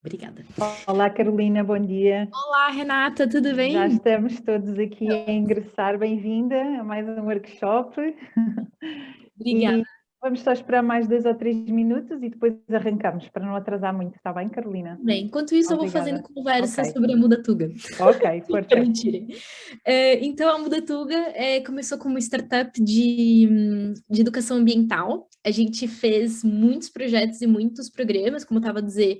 Obrigada. Olá, Carolina, bom dia. Olá, Renata, tudo Já bem? estamos todos aqui a ingressar. Bem-vinda a mais um workshop. Obrigada. E vamos só esperar mais 2 ou 3 minutos e depois arrancamos, para não atrasar muito. Está bem, Carolina? Bem, enquanto isso, eu vou fazendo Obrigada. conversa Ok, sobre a Mudatuga, ok, se me força. permitirem. Então, a Mudatuga começou como uma startup de educação ambiental. A gente fez muitos projetos e muitos programas, como eu estava a dizer,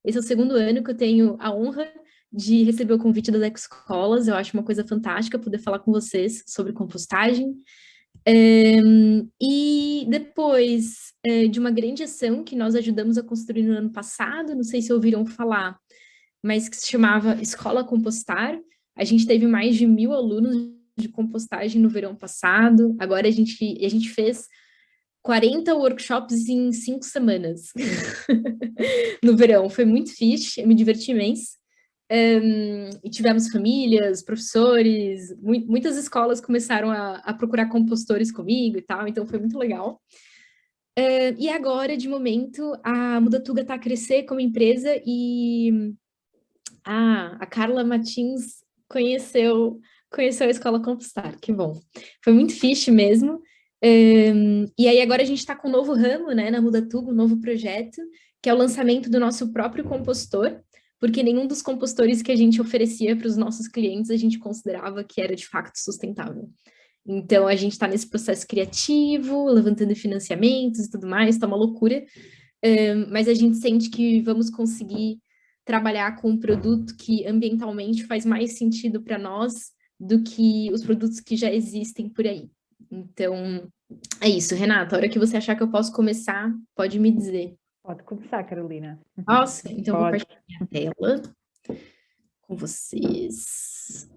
esse é o segundo ano que eu tenho a honra de receber o convite das ecoescolas. Eu acho uma coisa fantástica poder falar com vocês sobre compostagem. E depois de uma grande ação que nós ajudamos a construir no ano passado, não sei se ouviram falar, mas que se chamava Escola Compostar. A gente teve mais de 1.000 alunos de compostagem no verão passado. Agora a gente fez 40 workshops em 5 semanas no verão. Foi muito fixe, eu me diverti imenso. E tivemos famílias, professores, muitas escolas começaram a procurar compostores comigo e tal, então foi muito legal. E agora, de momento, a Mudatuga está a crescer como empresa e a Carla Martins conheceu a Escola Compostar, que bom. Foi muito fixe mesmo. E aí agora a gente está com um novo ramo, né, na Mudatuga, um novo projeto, que é o lançamento do nosso próprio compostor, porque nenhum dos compostores que a gente oferecia para os nossos clientes a gente considerava que era de fato sustentável. Então a gente está nesse processo criativo, levantando financiamentos e tudo mais, está uma loucura, mas a gente sente que vamos conseguir trabalhar com um produto que ambientalmente faz mais sentido para nós do que os produtos que já existem por aí. Então, é isso, Renata. A hora que você achar que eu posso começar, pode me dizer. Pode começar, Carolina. Nossa, então eu vou Pode. partilhar a tela com vocês.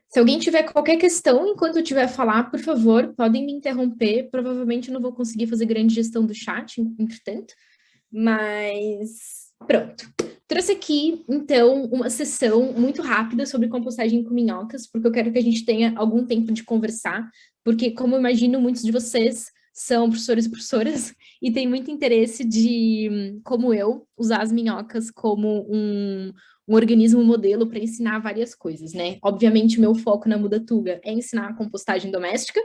Se alguém tiver qualquer questão enquanto eu estiver a falar, por favor, podem me interromper. Provavelmente eu não vou conseguir fazer grande gestão do chat, entretanto, mas pronto. Trouxe aqui, então, uma sessão muito rápida sobre compostagem com minhocas, porque eu quero que a gente tenha algum tempo de conversar, porque, como eu imagino, muitos de vocês são professores e professoras e têm muito interesse de, como eu, usar as minhocas como um organismo modelo para ensinar várias coisas, né? Obviamente, o meu foco na Mudatuga é ensinar a compostagem doméstica,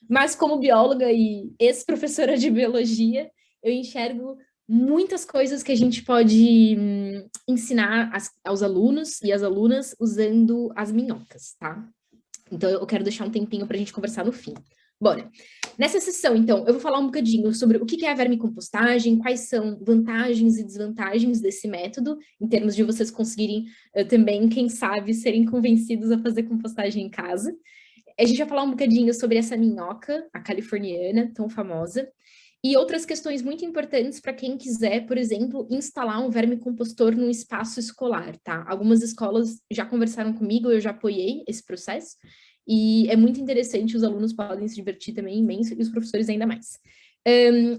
mas como bióloga e ex-professora de biologia, eu enxergo muitas coisas que a gente pode ensinar aos alunos e às alunas usando as minhocas, tá? Então, eu quero deixar um tempinho para a gente conversar no fim. Bora. Nessa sessão, então, eu vou falar um bocadinho sobre o que é a vermicompostagem, quais são vantagens e desvantagens desse método, em termos de vocês conseguirem também, quem sabe, serem convencidos a fazer compostagem em casa. A gente vai falar um bocadinho sobre essa minhoca, a californiana, tão famosa, e outras questões muito importantes para quem quiser, por exemplo, instalar um vermicompostor num espaço escolar, tá? Algumas escolas já conversaram comigo, eu já apoiei esse processo, e é muito interessante, os alunos podem se divertir também imenso, e os professores ainda mais.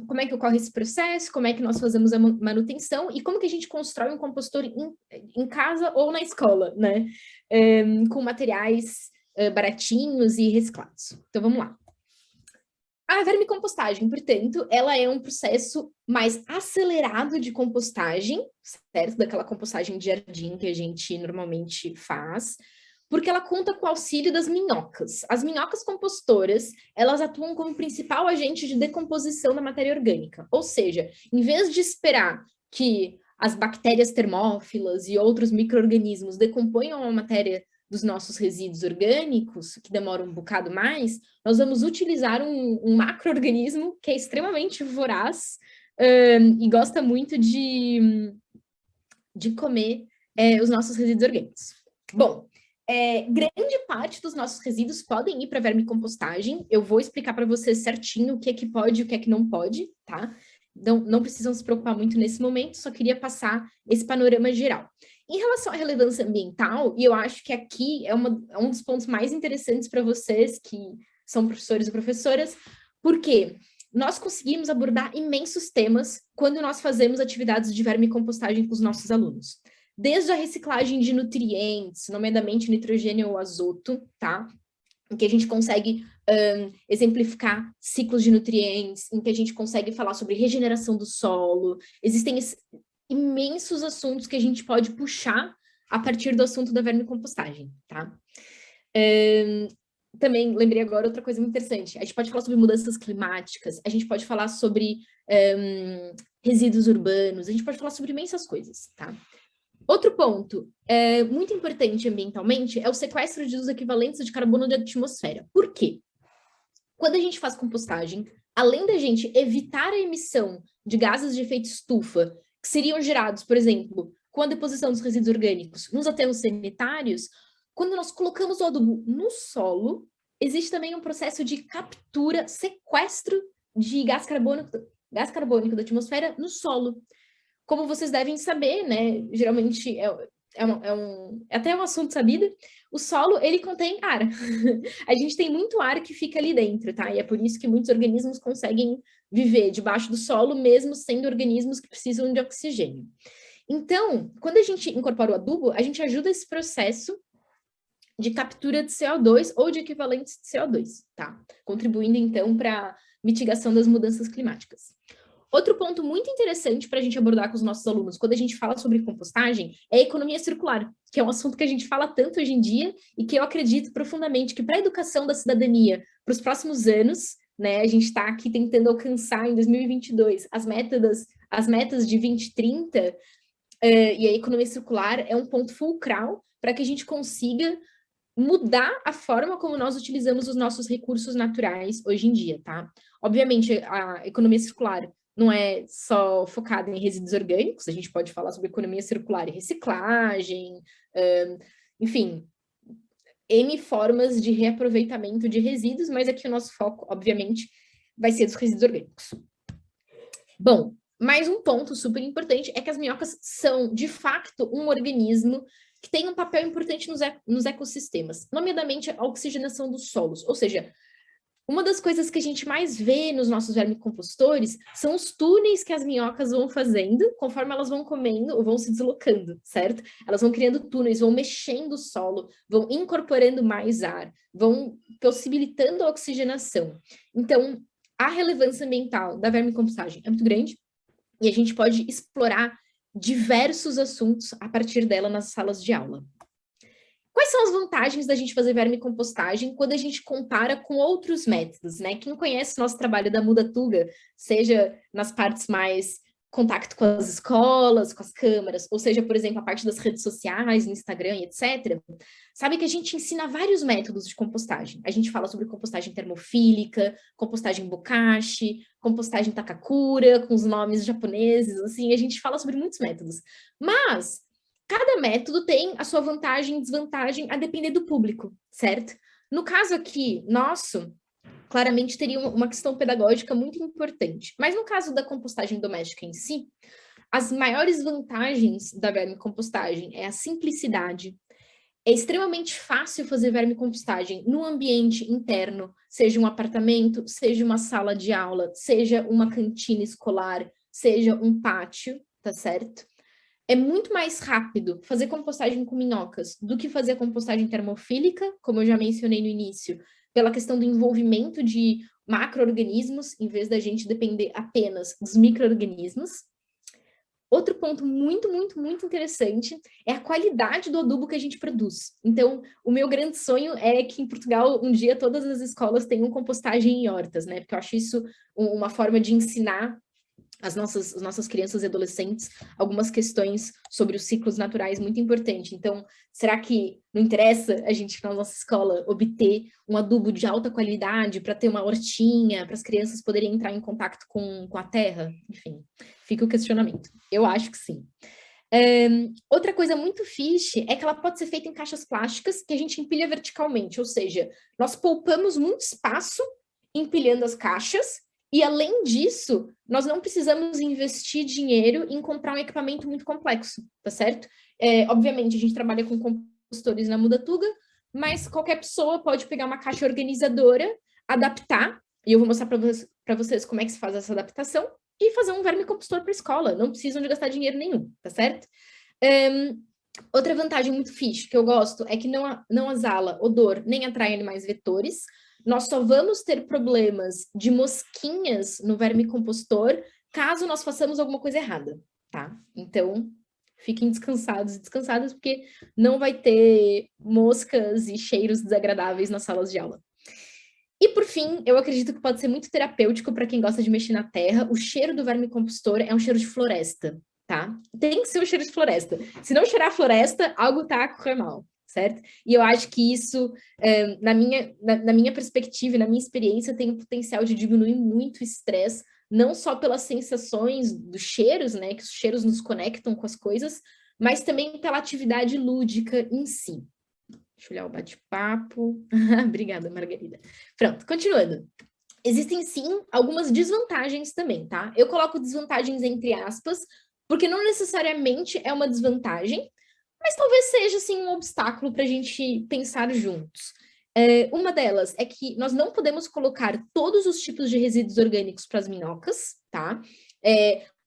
Como é que ocorre esse processo, como é que nós fazemos a manutenção, e como que a gente constrói um compostor em casa ou na escola, né? Com materiais baratinhos e reciclados. Então, vamos lá. A vermicompostagem, portanto, ela é um processo mais acelerado de compostagem, certo? Daquela compostagem de jardim que a gente normalmente faz, porque ela conta com o auxílio das minhocas. As minhocas compostoras, elas atuam como principal agente de decomposição da matéria orgânica, ou seja, em vez de esperar que as bactérias termófilas e outros micro-organismos decomponham a matéria dos nossos resíduos orgânicos, que demora um bocado mais, nós vamos utilizar um macro-organismo que é extremamente voraz e gosta muito de comer os nossos resíduos orgânicos. Bom, grande parte dos nossos resíduos podem ir para vermicompostagem. Eu vou explicar para vocês certinho o que é que pode e o que é que não pode, tá? Não precisam se preocupar muito nesse momento, só queria passar esse panorama geral. Em relação à relevância ambiental, e eu acho que aqui é um dos pontos mais interessantes para vocês, que são professores e professoras, porque nós conseguimos abordar imensos temas quando nós fazemos atividades de vermicompostagem com os nossos alunos. Desde a reciclagem de nutrientes, nomeadamente nitrogênio ou azoto, tá? Que a gente consegue exemplificar ciclos de nutrientes, em que a gente consegue falar sobre regeneração do solo. Existem imensos assuntos que a gente pode puxar a partir do assunto da vermicompostagem, tá? Também lembrei agora outra coisa muito interessante. A gente pode falar sobre mudanças climáticas, a gente pode falar sobre resíduos urbanos, a gente pode falar sobre imensas coisas, tá? Outro ponto muito importante ambientalmente é o sequestro dos equivalentes de carbono da atmosfera. Por quê? Quando a gente faz compostagem, além da gente evitar a emissão de gases de efeito estufa, que seriam gerados, por exemplo, com a deposição dos resíduos orgânicos nos aterros sanitários, quando nós colocamos o adubo no solo, existe também um processo de captura, sequestro de gás carbônico da atmosfera no solo. Como vocês devem saber, né, geralmente é até um assunto sabido, o solo, ele contém ar. A gente tem muito ar que fica ali dentro, tá? E é por isso que muitos organismos conseguem viver debaixo do solo, mesmo sendo organismos que precisam de oxigênio. Então, quando a gente incorpora o adubo, a gente ajuda esse processo de captura de CO2 ou de equivalentes de CO2, tá? Contribuindo, então, para a mitigação das mudanças climáticas. Outro ponto muito interessante para a gente abordar com os nossos alunos, quando a gente fala sobre compostagem, é a economia circular, que é um assunto que a gente fala tanto hoje em dia e que eu acredito profundamente que para a educação da cidadania, para os próximos anos, né, a gente está aqui tentando alcançar em 2022 as metas de 2030, e a economia circular é um ponto fulcral para que a gente consiga mudar a forma como nós utilizamos os nossos recursos naturais hoje em dia, tá? Obviamente, a economia circular não é só focada em resíduos orgânicos, a gente pode falar sobre economia circular e reciclagem, enfim, N formas de reaproveitamento de resíduos, mas aqui o nosso foco, obviamente, vai ser dos resíduos orgânicos. Bom, mais um ponto super importante é que as minhocas são, de fato, um organismo que tem um papel importante nos ecossistemas, nomeadamente a oxigenação dos solos, ou seja, uma das coisas que a gente mais vê nos nossos vermicompostores são os túneis que as minhocas vão fazendo conforme elas vão comendo ou vão se deslocando, certo? Elas vão criando túneis, vão mexendo o solo, vão incorporando mais ar, vão possibilitando a oxigenação. Então, a relevância ambiental da vermicompostagem é muito grande e a gente pode explorar diversos assuntos a partir dela nas salas de aula. Quais são as vantagens da gente fazer vermicompostagem quando a gente compara com outros métodos, né? Quem conhece o nosso trabalho da Mudatuga, seja nas partes mais contato com as escolas, com as câmaras, ou seja, por exemplo, a parte das redes sociais, no Instagram e etc., sabe que a gente ensina vários métodos de compostagem. A gente fala sobre compostagem termofílica, compostagem bokashi, compostagem takakura, com os nomes japoneses, assim, a gente fala sobre muitos métodos. Mas cada método tem a sua vantagem e desvantagem a depender do público, certo? No caso aqui, nosso, claramente teria uma questão pedagógica muito importante. Mas no caso da compostagem doméstica em si, as maiores vantagens da vermicompostagem é a simplicidade. É extremamente fácil fazer vermicompostagem no ambiente interno, seja um apartamento, seja uma sala de aula, seja uma cantina escolar, seja um pátio, tá certo? É muito mais rápido fazer compostagem com minhocas do que fazer a compostagem termofílica, como eu já mencionei no início, pela questão do envolvimento de macro-organismos, em vez da gente depender apenas dos micro-organismos. Outro ponto muito, muito, muito interessante é a qualidade do adubo que a gente produz. Então, o meu grande sonho é que em Portugal, um dia, todas as escolas tenham compostagem em hortas, né? Porque eu acho isso uma forma de ensinar as nossas crianças e adolescentes algumas questões sobre os ciclos naturais muito importante. Então, será que não interessa a gente, na nossa escola, obter um adubo de alta qualidade para ter uma hortinha, para as crianças poderem entrar em contato com a terra? Enfim, fica o questionamento. Eu acho que sim. Outra coisa muito fixe é que ela pode ser feita em caixas plásticas que a gente empilha verticalmente, ou seja, nós poupamos muito espaço empilhando as caixas. E, além disso, nós não precisamos investir dinheiro em comprar um equipamento muito complexo, tá certo? Obviamente, a gente trabalha com compostores na Mudatuga, mas qualquer pessoa pode pegar uma caixa organizadora, adaptar, e eu vou mostrar para vocês como é que se faz essa adaptação, e fazer um vermicompostor para a escola. Não precisam de gastar dinheiro nenhum, tá certo? Outra vantagem muito fixe que eu gosto é que não exala odor nem atrai animais vetores. nós só vamos ter problemas de mosquinhas no vermicompostor caso nós façamos alguma coisa errada, tá? Então, fiquem descansados e descansadas, porque não vai ter moscas e cheiros desagradáveis nas salas de aula. E, por fim, eu acredito que pode ser muito terapêutico para quem gosta de mexer na terra. O cheiro do vermicompostor é um cheiro de floresta, tá? Tem que ser um cheiro de floresta. Se não cheirar floresta, algo tá a correr mal, certo? E eu acho que isso, na minha perspectiva e na minha experiência, tem o potencial de diminuir muito o estresse, não só pelas sensações dos cheiros, né? Que os cheiros nos conectam com as coisas, mas também pela atividade lúdica em si. Deixa eu olhar o bate-papo. Obrigada, Margarida. Pronto, continuando. Existem, sim, algumas desvantagens também, tá? Eu coloco desvantagens entre aspas, porque não necessariamente é uma desvantagem, mas talvez seja, assim, um obstáculo para a gente pensar juntos. Uma delas é que nós não podemos colocar todos os tipos de resíduos orgânicos para as minhocas, tá?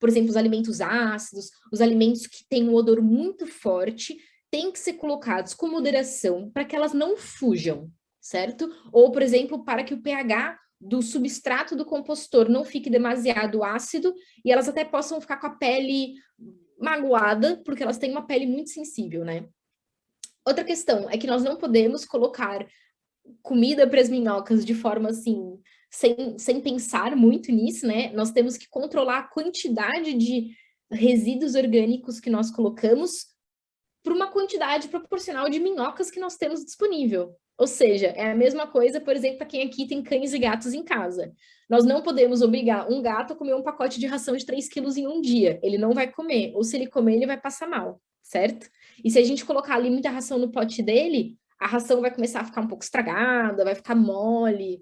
Por exemplo, os alimentos ácidos, os alimentos que têm um odor muito forte, têm que ser colocados com moderação para que elas não fujam, certo? Ou, por exemplo, para que o pH do substrato do compostor não fique demasiado ácido e elas até possam ficar com a pele magoada, porque elas têm uma pele muito sensível, né? Outra questão é que nós não podemos colocar comida para as minhocas de forma assim, sem pensar muito nisso, né? Nós temos que controlar a quantidade de resíduos orgânicos que nós colocamos por uma quantidade proporcional de minhocas que nós temos disponível. Ou seja, é a mesma coisa, por exemplo, para quem aqui tem cães e gatos em casa. Nós não podemos obrigar um gato a comer um pacote de ração de 3 quilos em um dia. Ele não vai comer, ou se ele comer, ele vai passar mal, certo? E se a gente colocar ali muita ração no pote dele, a ração vai começar a ficar um pouco estragada, vai ficar mole,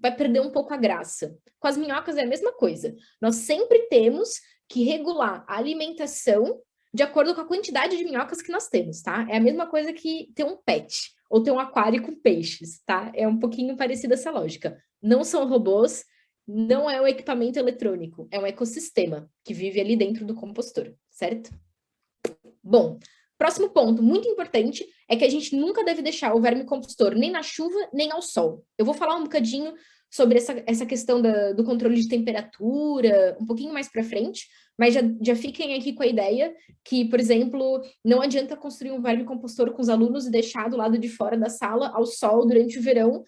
vai perder um pouco a graça. Com as minhocas é a mesma coisa. Nós sempre temos que regular a alimentação de acordo com a quantidade de minhocas que nós temos, tá? É a mesma coisa que ter um pet ou ter um aquário com peixes, tá? É um pouquinho parecida essa lógica. Não são robôs, não é um equipamento eletrônico, é um ecossistema que vive ali dentro do compostor, certo? Bom, próximo ponto, muito importante, é que a gente nunca deve deixar o vermicompostor nem na chuva, nem ao sol. Eu vou falar um bocadinho sobre essa questão do controle de temperatura, um pouquinho mais para frente, mas já fiquem aqui com a ideia que, por exemplo, não adianta construir um vermicompostor com os alunos e deixar do lado de fora da sala ao sol durante o verão,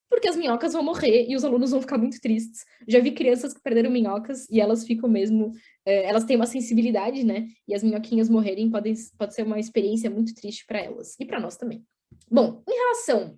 porque as minhocas vão morrer e os alunos vão ficar muito tristes. Já vi crianças que perderam minhocas e elas ficam mesmo... elas têm uma sensibilidade, né? E as minhoquinhas morrerem pode ser uma experiência muito triste para elas. E para nós também. Bom, em relação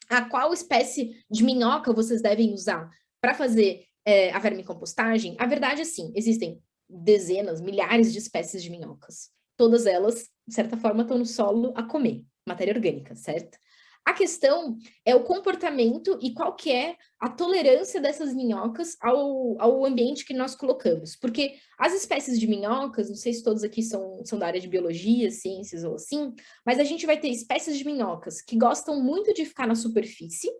a qual espécie de minhoca vocês devem usar para fazer a vermicompostagem, a verdade é sim, existem dezenas, milhares de espécies de minhocas. Todas elas, de certa forma, estão no solo a comer matéria orgânica, certo? A questão é o comportamento e qual que é a tolerância dessas minhocas ao ambiente que nós colocamos. Porque as espécies de minhocas, não sei se todos aqui são da área de biologia, ciências ou assim, mas a gente vai ter espécies de minhocas que gostam muito de ficar na superfície,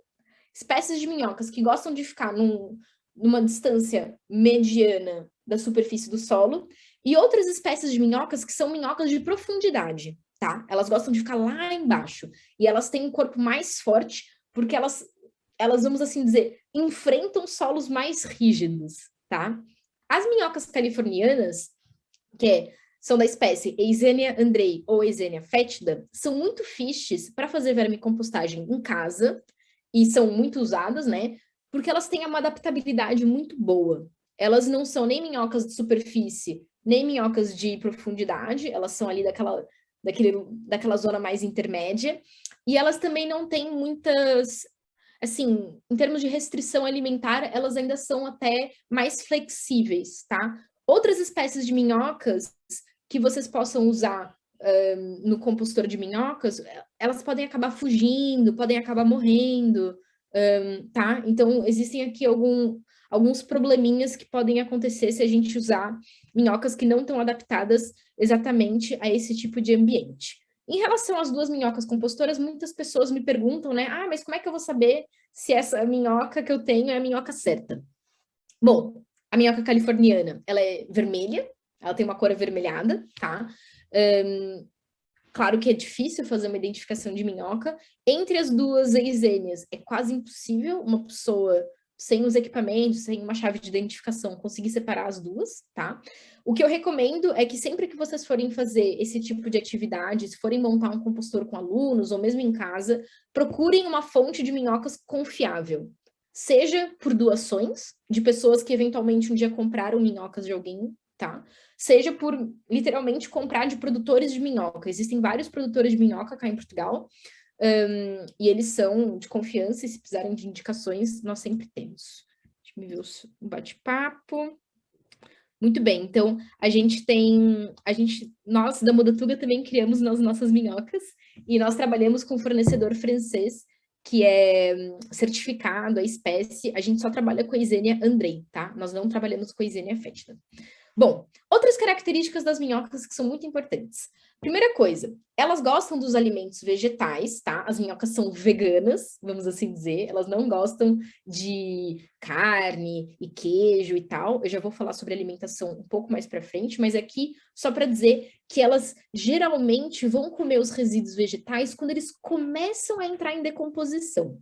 espécies de minhocas que gostam de ficar numa distância mediana da superfície do solo, e outras espécies de minhocas que são minhocas de profundidade. Tá? Elas gostam de ficar lá embaixo. E elas têm um corpo mais forte porque elas, vamos assim dizer, enfrentam solos mais rígidos, tá? As minhocas californianas, são da espécie Eisenia andrei ou Eisenia fétida, são muito fishes para fazer vermicompostagem em casa e são muito usadas, né? Porque elas têm uma adaptabilidade muito boa. Elas não são nem minhocas de superfície, nem minhocas de profundidade, elas são ali daquela zona mais intermédia, e elas também não têm muitas, assim, em termos de restrição alimentar, elas ainda são até mais flexíveis, tá? Outras espécies de minhocas que vocês possam usar no compostor de minhocas, elas podem acabar fugindo, podem acabar morrendo, tá? Então, existem aqui alguns probleminhas que podem acontecer se a gente usar minhocas que não estão adaptadas exatamente a esse tipo de ambiente. Em relação às duas minhocas compostoras, muitas pessoas me perguntam, né? Ah, mas como é que eu vou saber se essa minhoca que eu tenho é a minhoca certa? Bom, a minhoca californiana, ela é vermelha, ela tem uma cor avermelhada, tá? Claro que é difícil fazer uma identificação de minhoca. Entre as duas eisênias, é quase impossível uma pessoa sem os equipamentos, sem uma chave de identificação, conseguir separar as duas, tá? O que eu recomendo é que sempre que vocês forem fazer esse tipo de atividade, se forem montar um compostor com alunos, ou mesmo em casa, procurem uma fonte de minhocas confiável. Seja por doações, de pessoas que eventualmente um dia compraram minhocas de alguém, tá? Seja por, literalmente, comprar de produtores de minhoca. Existem vários produtores de minhoca cá em Portugal, e eles são de confiança, e se precisarem de indicações, nós sempre temos. Deixa eu ver o bate-papo. Muito bem, então nós da Modatuga também criamos as nossas minhocas, e nós trabalhamos com um fornecedor francês que é certificado a espécie. A gente só trabalha com a Eisenia Andrei, tá? Nós não trabalhamos com a Eisenia fétida. Bom, outras características das minhocas que são muito importantes. Primeira coisa, elas gostam dos alimentos vegetais, tá? As minhocas são veganas, vamos assim dizer, elas não gostam de carne e queijo e tal. Eu já vou falar sobre alimentação um pouco mais para frente, mas aqui só para dizer que elas geralmente vão comer os resíduos vegetais quando eles começam a entrar em decomposição.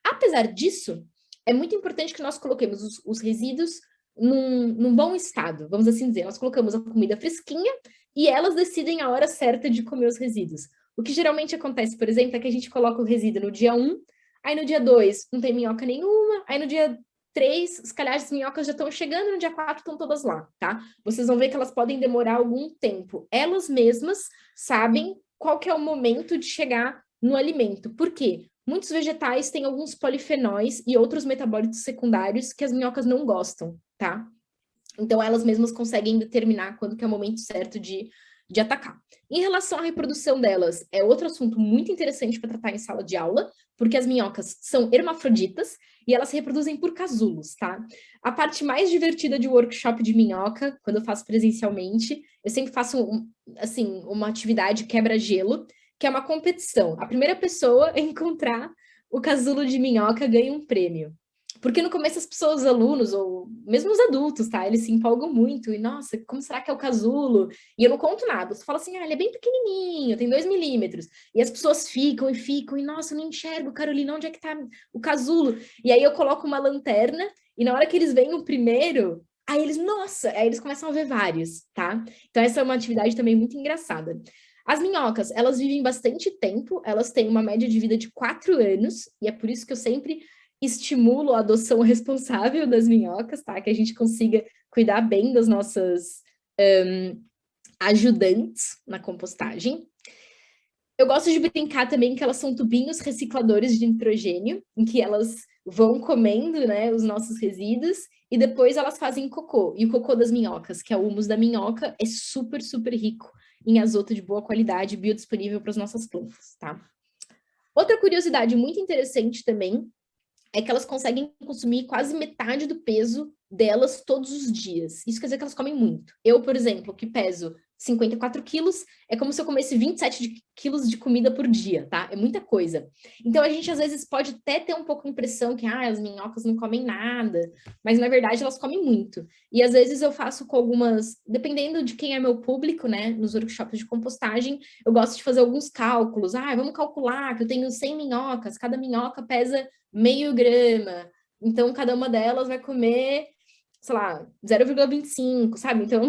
Apesar disso, é muito importante que nós coloquemos os resíduos num bom estado, vamos assim dizer. Nós colocamos a comida fresquinha e elas decidem a hora certa de comer os resíduos. O que geralmente acontece, por exemplo, é que a gente coloca o resíduo no dia 1, aí no dia 2 não tem minhoca nenhuma, aí no dia 3, se calhar as minhocas já estão chegando, no dia 4 estão todas lá, tá? Vocês vão ver que elas podem demorar algum tempo. Elas mesmas sabem qual que é o momento de chegar no alimento. Por quê? Muitos vegetais têm alguns polifenóis e outros metabólitos secundários que as minhocas não gostam, tá? Então, elas mesmas conseguem determinar quando que é o momento certo de atacar. Em relação à reprodução delas, é outro assunto muito interessante para tratar em sala de aula, porque as minhocas são hermafroditas e elas se reproduzem por casulos, tá? A parte mais divertida de workshop de minhoca, quando eu faço presencialmente, eu sempre faço, assim, uma atividade quebra-gelo, que é uma competição. A primeira pessoa a encontrar o casulo de minhoca ganha um prêmio. Porque no começo as pessoas, os alunos, ou mesmo os adultos, tá? Eles se empolgam muito. E, nossa, como será que é o casulo? E eu não conto nada. Eu falo assim, ele é bem pequenininho, tem 2 milímetros. E as pessoas ficam, e nossa, eu não enxergo, Carolina, onde é que tá o casulo? E aí eu coloco uma lanterna, e na hora que eles veem o primeiro, aí eles, nossa, aí eles começam a ver vários, tá? Então essa é uma atividade também muito engraçada. As minhocas, elas vivem bastante tempo, elas têm uma média de vida de 4 anos, e é por isso que eu sempre estimulo a adoção responsável das minhocas, tá? Que a gente consiga cuidar bem das nossas ajudantes na compostagem. Eu gosto de brincar também que elas são tubinhos recicladores de nitrogênio, em que elas vão comendo, né, os nossos resíduos, e depois elas fazem cocô. E o cocô das minhocas, que é o humus da minhoca, é super, super rico em azoto de boa qualidade, biodisponível para as nossas plantas, tá? Outra curiosidade muito interessante também é que elas conseguem consumir quase metade do peso delas todos os dias. Isso quer dizer que elas comem muito. Eu, por exemplo, que peso 54 quilos, é como se eu comesse 27 quilos de comida por dia, tá? É muita coisa. Então, a gente, às vezes, pode até ter um pouco a impressão que as minhocas não comem nada, mas, na verdade, elas comem muito. E, às vezes, eu faço com algumas... Dependendo de quem é meu público, né? Nos workshops de compostagem, eu gosto de fazer alguns cálculos. Vamos calcular que eu tenho 100 minhocas, cada minhoca pesa meio grama, então cada uma delas vai comer, sei lá, 0,25, sabe? Então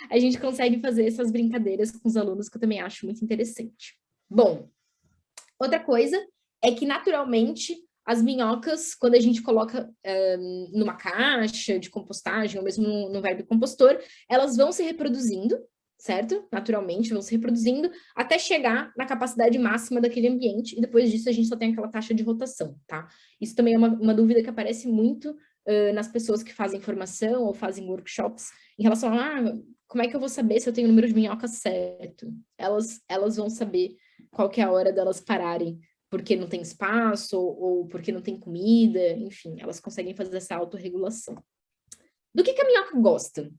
a gente consegue fazer essas brincadeiras com os alunos, que eu também acho muito interessante. Bom, outra coisa é que naturalmente as minhocas, quando a gente coloca numa caixa de compostagem ou mesmo no vermicompostor, elas vão se reproduzindo, certo? Naturalmente, vão se reproduzindo até chegar na capacidade máxima daquele ambiente, e depois disso a gente só tem aquela taxa de rotação, tá? Isso também é uma dúvida que aparece muito nas pessoas que fazem formação ou fazem workshops, em relação a como é que eu vou saber se eu tenho o número de minhocas certo? Elas vão saber qual que é a hora delas pararem, porque não tem espaço ou porque não tem comida, enfim, elas conseguem fazer essa autorregulação. Do que a minhoca gosta?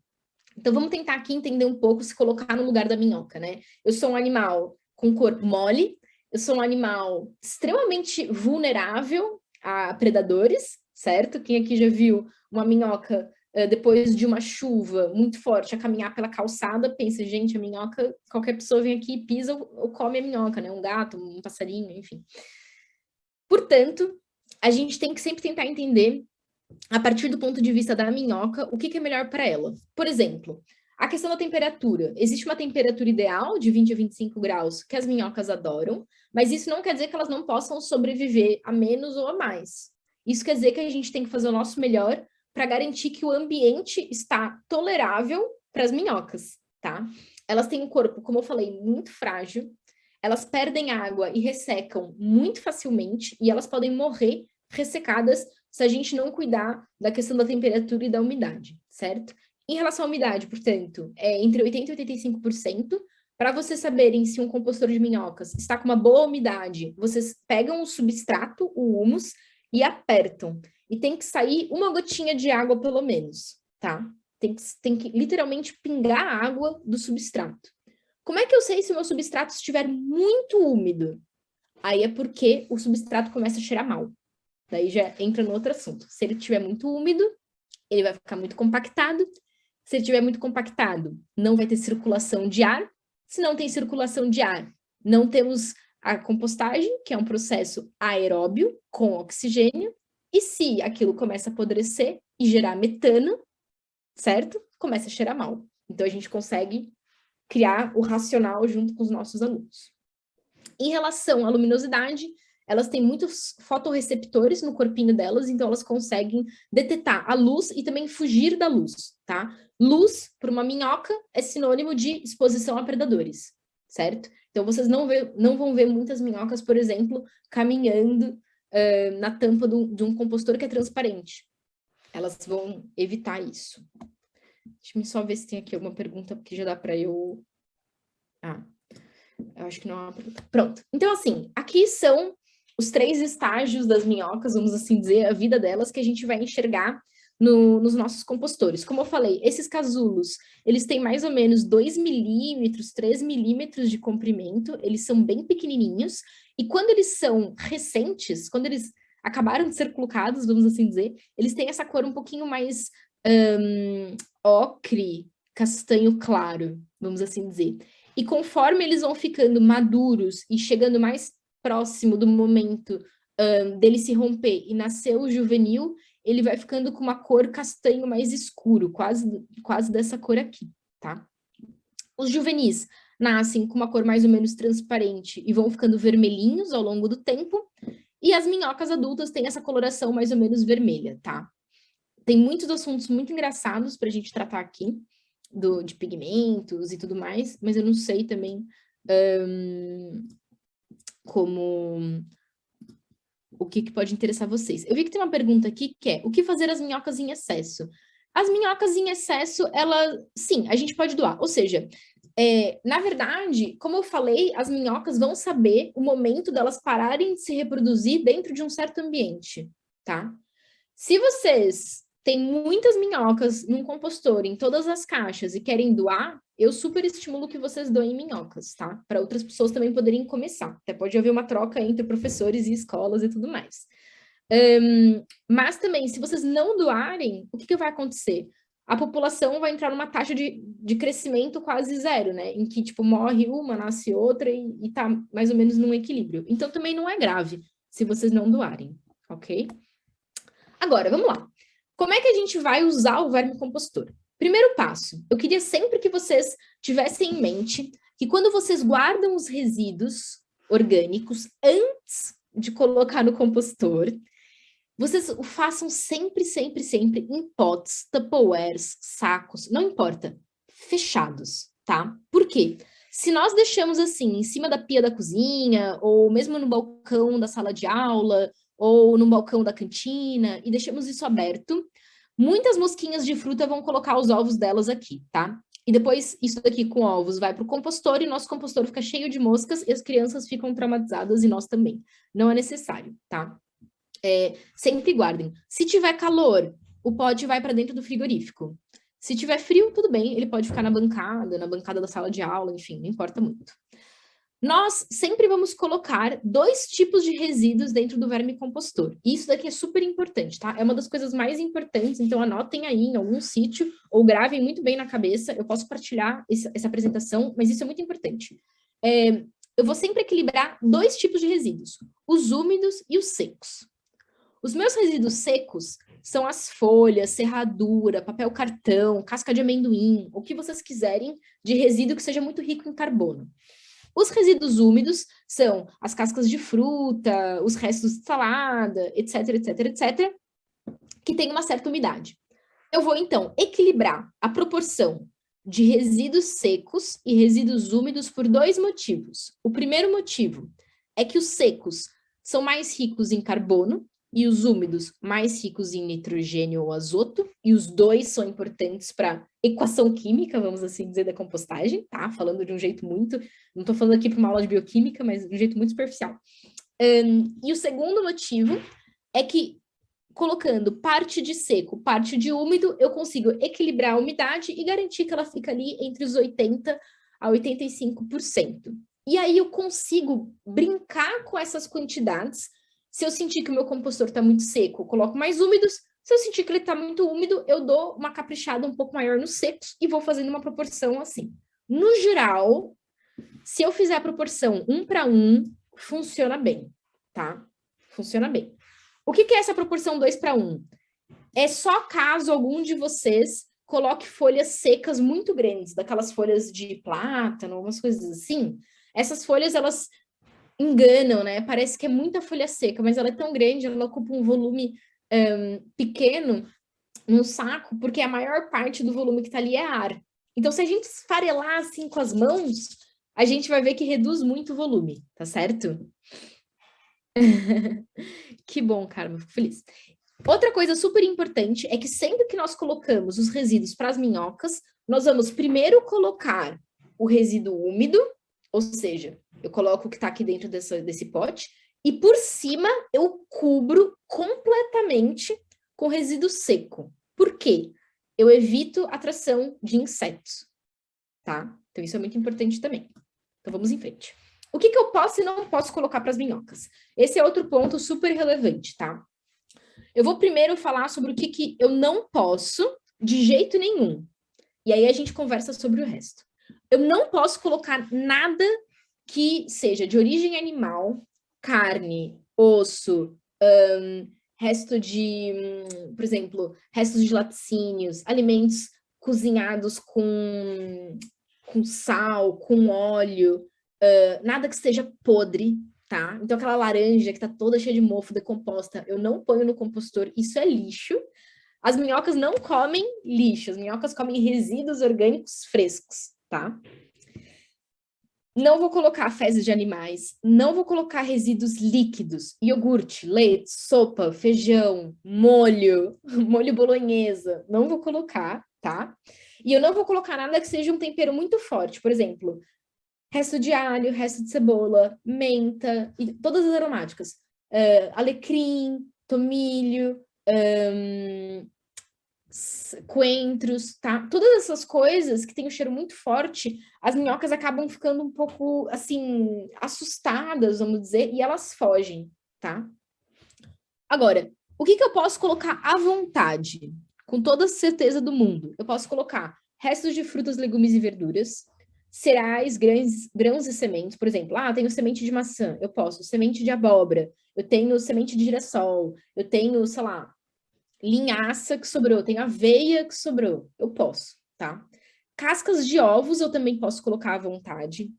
Então, vamos tentar aqui entender um pouco, se colocar no lugar da minhoca, né? Eu sou um animal com corpo mole, eu sou um animal extremamente vulnerável a predadores, certo? Quem aqui já viu uma minhoca depois de uma chuva muito forte, a caminhar pela calçada, pensa, gente, a minhoca, qualquer pessoa vem aqui, pisa ou come a minhoca, né? Um gato, um passarinho, enfim. Portanto, a gente tem que sempre tentar entender, a partir do ponto de vista da minhoca, o que é melhor para ela. Por exemplo, a questão da temperatura. Existe uma temperatura ideal de 20 a 25 graus que as minhocas adoram, mas isso não quer dizer que elas não possam sobreviver a menos ou a mais. Isso quer dizer que a gente tem que fazer o nosso melhor para garantir que o ambiente está tolerável para as minhocas, tá? Elas têm um corpo, como eu falei, muito frágil, elas perdem água e ressecam muito facilmente e elas podem morrer ressecadas se a gente não cuidar da questão da temperatura e da umidade, certo? Em relação à umidade, portanto, é entre 80% e 85%. Para vocês saberem se um compostor de minhocas está com uma boa umidade, vocês pegam o substrato, o humus, e apertam. E tem que sair uma gotinha de água, pelo menos, tá? Tem que literalmente pingar a água do substrato. Como é que eu sei se o meu substrato estiver muito úmido? Aí é porque o substrato começa a cheirar mal. Daí já entra no outro assunto. Se ele estiver muito úmido, ele vai ficar muito compactado. Se ele estiver muito compactado, não vai ter circulação de ar. Se não tem circulação de ar, não temos a compostagem, que é um processo aeróbio com oxigênio. E se aquilo começa a apodrecer e gerar metano, certo? Começa a cheirar mal. Então a gente consegue criar o racional junto com os nossos alunos. Em relação à luminosidade, elas têm muitos fotorreceptores no corpinho delas, então elas conseguem detectar a luz e também fugir da luz, tá? Luz, para uma minhoca, é sinônimo de exposição a predadores, certo? Então vocês não vão ver muitas minhocas, por exemplo, caminhando na tampa de um compostor que é transparente. Elas vão evitar isso. Deixa eu só ver se tem aqui alguma pergunta, porque já dá para eu... eu acho que não é uma pergunta. Pronto. Então, assim, aqui são os 3 estágios das minhocas, vamos assim dizer, a vida delas, que a gente vai enxergar nos nossos compostores. Como eu falei, esses casulos, eles têm mais ou menos 2 milímetros, 3 milímetros de comprimento, eles são bem pequenininhos, e quando eles são recentes, quando eles acabaram de ser colocados, vamos assim dizer, eles têm essa cor um pouquinho mais ocre, castanho claro, vamos assim dizer. E conforme eles vão ficando maduros e chegando mais próximo do momento dele se romper e nascer o juvenil, ele vai ficando com uma cor castanho mais escuro, quase dessa cor aqui, tá? Os juvenis nascem com uma cor mais ou menos transparente e vão ficando vermelhinhos ao longo do tempo, e as minhocas adultas têm essa coloração mais ou menos vermelha, tá? Tem muitos assuntos muito engraçados para a gente tratar aqui, de pigmentos e tudo mais, mas eu não sei também o que pode interessar vocês. Eu vi que tem uma pergunta aqui que é: o que fazer as minhocas em excesso? As minhocas em excesso, sim, a gente pode doar. Ou seja, na verdade, como eu falei, as minhocas vão saber o momento delas pararem de se reproduzir dentro de um certo ambiente, tá? Se vocês têm muitas minhocas num compostor, em todas as caixas, e querem doar, eu super estimulo que vocês doem minhocas, tá? Para outras pessoas também poderem começar. Até pode haver uma troca entre professores e escolas e tudo mais. Mas também, se vocês não doarem, o que vai acontecer? A população vai entrar numa taxa de crescimento quase zero, né? Em que, tipo, morre uma, nasce outra e tá mais ou menos num equilíbrio. Então, também não é grave se vocês não doarem, ok? Agora, vamos lá. Como é que a gente vai usar o vermicompostor? Primeiro passo, eu queria sempre que vocês tivessem em mente que quando vocês guardam os resíduos orgânicos antes de colocar no compostor, vocês o façam sempre, sempre, sempre em potes, tupperwares, sacos, não importa, fechados, tá? Por quê? Se nós deixamos assim, em cima da pia da cozinha, ou mesmo no balcão da sala de aula, ou no balcão da cantina, e deixamos isso aberto, muitas mosquinhas de fruta vão colocar os ovos delas aqui, tá? E depois, isso daqui com ovos vai para o compostor, e nosso compostor fica cheio de moscas, e as crianças ficam traumatizadas, e nós também. Não é necessário, tá? Sempre guardem. Se tiver calor, o pote vai para dentro do frigorífico. Se tiver frio, tudo bem, ele pode ficar na bancada da sala de aula, enfim, não importa muito. Nós sempre vamos colocar 2 tipos de resíduos dentro do vermicompostor. Isso daqui é super importante, tá? É uma das coisas mais importantes, então anotem aí em algum sítio ou gravem muito bem na cabeça. Eu posso partilhar essa apresentação, mas isso é muito importante. Eu vou sempre equilibrar 2 tipos de resíduos, os úmidos e os secos. Os meus resíduos secos são as folhas, serradura, papel cartão, casca de amendoim, o que vocês quiserem de resíduo que seja muito rico em carbono. Os resíduos úmidos são as cascas de fruta, os restos de salada, etc, etc, etc, que tem uma certa umidade. Eu vou, então, equilibrar a proporção de resíduos secos e resíduos úmidos por 2 motivos. O primeiro motivo é que os secos são mais ricos em carbono e os úmidos mais ricos em nitrogênio ou azoto, e os 2 são importantes para equação química, vamos assim dizer, da compostagem, tá? Falando de um jeito muito... Não estou falando aqui para uma aula de bioquímica, mas de um jeito muito superficial. E o segundo motivo é que, colocando parte de seco, parte de úmido, eu consigo equilibrar a umidade e garantir que ela fica ali entre os 80% a 85%. E aí eu consigo brincar com essas quantidades. Se eu sentir que o meu compostor está muito seco, eu coloco mais úmidos. Se eu sentir que ele está muito úmido, eu dou uma caprichada um pouco maior nos secos e vou fazendo uma proporção assim. No geral, se eu fizer a proporção 1 para 1, funciona bem, tá? Funciona bem. O que é essa proporção 2 para 1? É só caso algum de vocês coloque folhas secas muito grandes, daquelas folhas de plátano, algumas coisas assim. Essas folhas, elas enganam, né? Parece que é muita folha seca, mas ela é tão grande, ela ocupa um volume pequeno no saco, porque a maior parte do volume que tá ali é ar. Então, se a gente esfarelar assim com as mãos, a gente vai ver que reduz muito o volume, tá certo? Que bom, Carmen, fico feliz. Outra coisa super importante é que sempre que nós colocamos os resíduos para as minhocas, nós vamos primeiro colocar o resíduo úmido, ou seja, eu coloco o que está aqui dentro desse pote, e por cima eu cubro completamente com resíduo seco. Por quê? Eu evito a atração de insetos, tá? Então isso é muito importante também. Então vamos em frente. O que eu posso e não posso colocar para as minhocas? Esse é outro ponto super relevante, tá? Eu vou primeiro falar sobre o que eu não posso de jeito nenhum. E aí a gente conversa sobre o resto. Eu não posso colocar nada que seja de origem animal, carne, osso, resto de, por exemplo, restos de laticínios, alimentos cozinhados com sal, com óleo, nada que esteja podre, tá? Então aquela laranja que tá toda cheia de mofo, decomposta, eu não ponho no compostor, isso é lixo. As minhocas não comem lixo, as minhocas comem resíduos orgânicos frescos, tá? Não vou colocar fezes de animais, não vou colocar resíduos líquidos, iogurte, leite, sopa, feijão, molho, molho bolonhesa, não vou colocar, tá? E eu não vou colocar nada que seja um tempero muito forte, por exemplo, resto de alho, resto de cebola, menta, e todas as aromáticas, alecrim, tomilho, coentros, tá? Todas essas coisas que têm um cheiro muito forte, as minhocas acabam ficando um pouco, assim, assustadas, vamos dizer, e elas fogem, tá? Agora, o que eu posso colocar à vontade? Com toda a certeza do mundo. Eu posso colocar restos de frutas, legumes e verduras, cereais, grãos e sementes. Por exemplo, tenho semente de maçã, eu posso. Semente de abóbora, eu tenho semente de girassol, eu tenho, sei lá, linhaça que sobrou, tem aveia que sobrou, eu posso, tá? Cascas de ovos eu também posso colocar à vontade.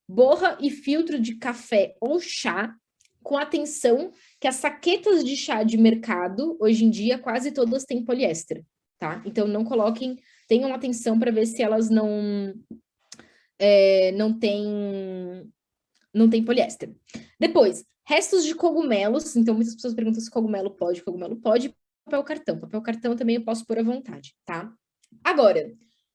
Borra e filtro de café ou chá, com atenção que as saquetas de chá de mercado, hoje em dia, quase todas têm poliéster, tá? Então não coloquem, tenham atenção para ver se elas não tem poliéster. Depois, restos de cogumelos, então muitas pessoas perguntam se cogumelo pode, papel cartão também eu posso pôr à vontade, tá? Agora,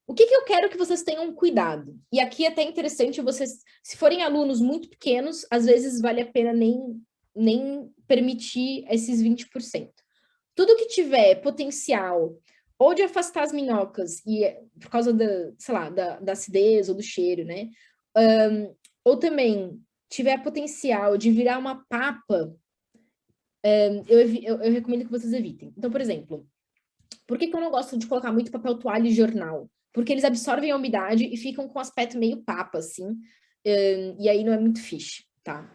o que eu quero que vocês tenham cuidado? E aqui é até interessante vocês, se forem alunos muito pequenos, às vezes vale a pena nem permitir esses 20%. Tudo que tiver potencial ou de afastar as minhocas, e por causa da, sei lá, da acidez ou do cheiro, né? ou também tiver potencial de virar uma papa, eu recomendo que vocês evitem. Então, por exemplo, por que eu não gosto de colocar muito papel toalha e jornal? Porque eles absorvem a umidade e ficam com aspecto meio papa, assim, e aí não é muito fixe, tá?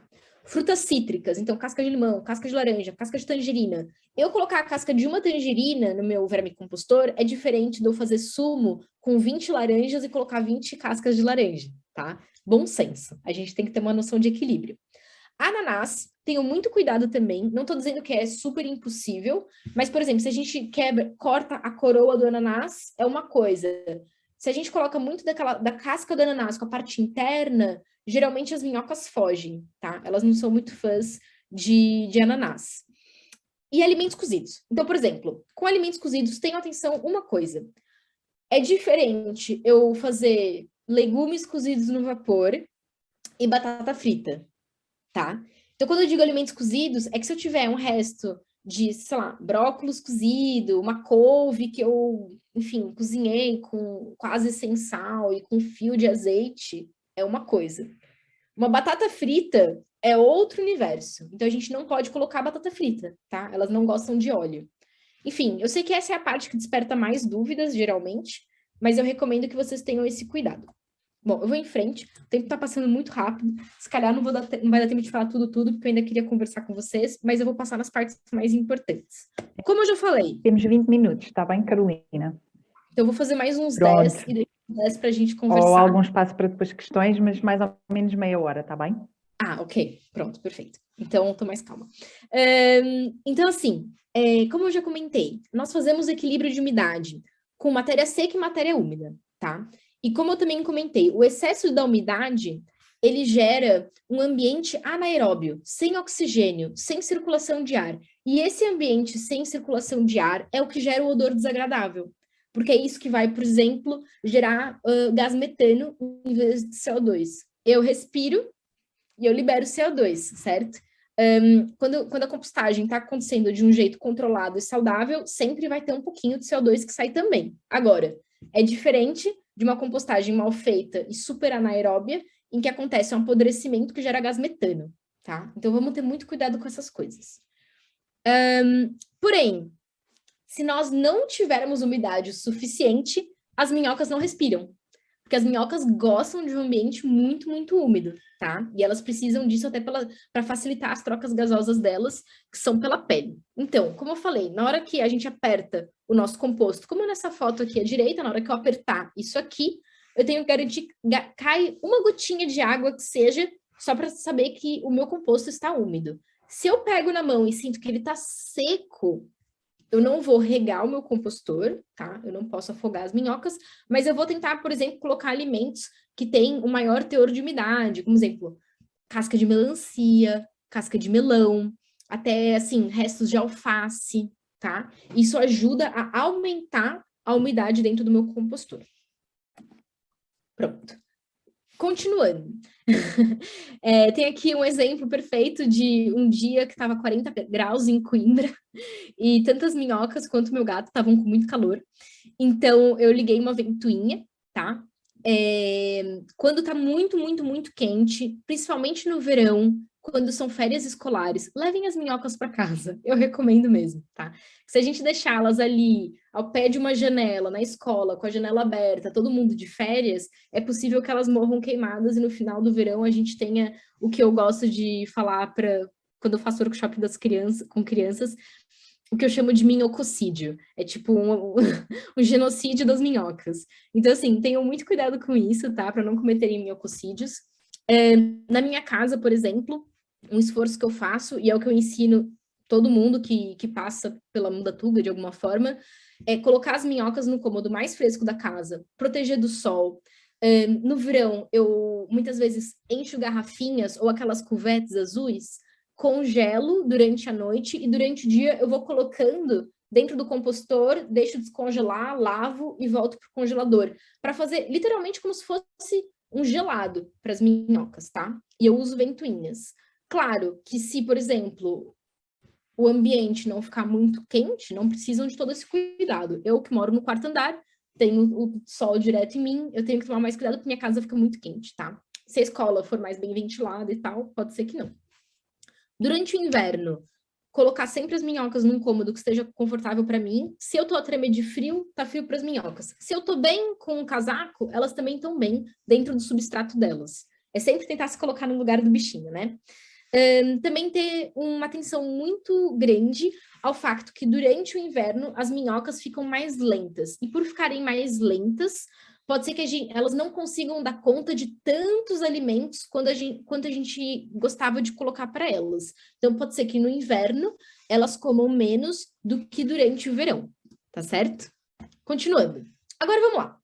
Frutas cítricas, então casca de limão, casca de laranja, casca de tangerina. Eu colocar a casca de uma tangerina no meu vermicompostor é diferente de eu fazer sumo com 20 laranjas e colocar 20 cascas de laranja, tá? Bom senso. A gente tem que ter uma noção de equilíbrio. Ananás, tenho muito cuidado também. Não estou dizendo que é super impossível, mas, por exemplo, se a gente corta a coroa do ananás, é uma coisa. Se a gente coloca muito da casca do ananás com a parte interna, geralmente as minhocas fogem, tá? Elas não são muito fãs de ananás. E alimentos cozidos. Então, por exemplo, com alimentos cozidos, tenham atenção uma coisa. É diferente eu fazer legumes cozidos no vapor e batata frita, tá? Então, quando eu digo alimentos cozidos, é que se eu tiver um resto de, sei lá, brócolis cozido, uma couve que eu, enfim, cozinhei com quase sem sal e com fio de azeite, é uma coisa. Uma batata frita é outro universo. Então, a gente não pode colocar batata frita, tá? Elas não gostam de óleo. Enfim, eu sei que essa é a parte que desperta mais dúvidas, geralmente, mas eu recomendo que vocês tenham esse cuidado. Bom, eu vou em frente, o tempo tá passando muito rápido, se calhar não vai dar tempo de falar tudo, porque eu ainda queria conversar com vocês, mas eu vou passar nas partes mais importantes. Como eu já falei... Temos 20 minutos, está bem, Carolina? Então eu vou fazer mais uns Pronto. 10 e depois 10 para a gente conversar. Ou algum espaço para depois questões, mas mais ou menos meia hora, está bem? Ah, ok. Pronto, perfeito. Então, tô mais calma. Então, assim, como eu já comentei, nós fazemos equilíbrio de umidade com matéria seca e matéria úmida, tá? E como eu também comentei, o excesso da umidade, ele gera um ambiente anaeróbio, sem oxigênio, sem circulação de ar. E esse ambiente sem circulação de ar é o que gera o odor desagradável. Porque é isso que vai, por exemplo, gerar gás metano em vez de CO2. Eu respiro e eu libero CO2, certo? Quando a compostagem está acontecendo de um jeito controlado e saudável, sempre vai ter um pouquinho de CO2 que sai também. Agora, é diferente de uma compostagem mal feita e super anaeróbia, em que acontece um apodrecimento que gera gás metano, tá? Então, vamos ter muito cuidado com essas coisas. Porém, se nós não tivermos umidade suficiente, as minhocas não respiram. Porque as minhocas gostam de um ambiente muito, muito úmido, tá? E elas precisam disso até para facilitar as trocas gasosas delas, que são pela pele. Então, como eu falei, na hora que a gente aperta o nosso composto, como nessa foto aqui à direita, na hora que eu apertar isso aqui, eu tenho que garantir que cai uma gotinha de água que seja, só para saber que o meu composto está úmido. Se eu pego na mão e sinto que ele está seco, eu não vou regar o meu compostor, tá? Eu não posso afogar as minhocas, mas eu vou tentar, por exemplo, colocar alimentos que têm um maior teor de umidade, como exemplo, casca de melancia, casca de melão, até, assim, restos de alface, tá? Isso ajuda a aumentar a umidade dentro do meu compostor. Pronto. Continuando. Tem aqui um exemplo perfeito de um dia que estava 40 graus em Coimbra e tantas minhocas quanto meu gato estavam com muito calor. Então, eu liguei uma ventoinha, tá? Quando tá muito, muito, muito quente, principalmente no verão, quando são férias escolares, levem as minhocas para casa. Eu recomendo mesmo, tá? Se a gente deixá-las ali ao pé de uma janela, na escola, com a janela aberta, todo mundo de férias, é possível que elas morram queimadas e no final do verão a gente tenha o que eu gosto de falar para quando eu faço workshop com crianças, o que eu chamo de minhococídio. É tipo um genocídio das minhocas. Então, assim, tenham muito cuidado com isso, tá? Para não cometerem minhococídios. Na minha casa, por exemplo, um esforço que eu faço, e é o que eu ensino todo mundo que passa pela Mundatuga de alguma forma, é colocar as minhocas no cômodo mais fresco da casa, proteger do sol. No verão, eu muitas vezes encho garrafinhas ou aquelas cuvetes azuis, congelo durante a noite e durante o dia eu vou colocando dentro do compostor, deixo descongelar, lavo e volto para o congelador, para fazer literalmente como se fosse um gelado para as minhocas, tá? E eu uso ventoinhas. Claro que se, por exemplo, o ambiente não ficar muito quente, não precisam de todo esse cuidado. Eu que moro no quarto andar, tenho o sol direto em mim, eu tenho que tomar mais cuidado porque minha casa fica muito quente, tá? Se a escola for mais bem ventilada e tal, pode ser que não. Durante o inverno, colocar sempre as minhocas num cômodo que esteja confortável para mim. Se eu tô a tremer de frio, tá frio para as minhocas. Se eu tô bem com um casaco, elas também estão bem dentro do substrato delas. É sempre tentar se colocar no lugar do bichinho, né? Também ter uma atenção muito grande ao facto que durante o inverno as minhocas ficam mais lentas. E por ficarem mais lentas, pode ser que elas não consigam dar conta de tantos alimentos quanto a gente gostava de colocar para elas. Então, pode ser que no inverno elas comam menos do que durante o verão, tá certo? Continuando. Agora vamos lá.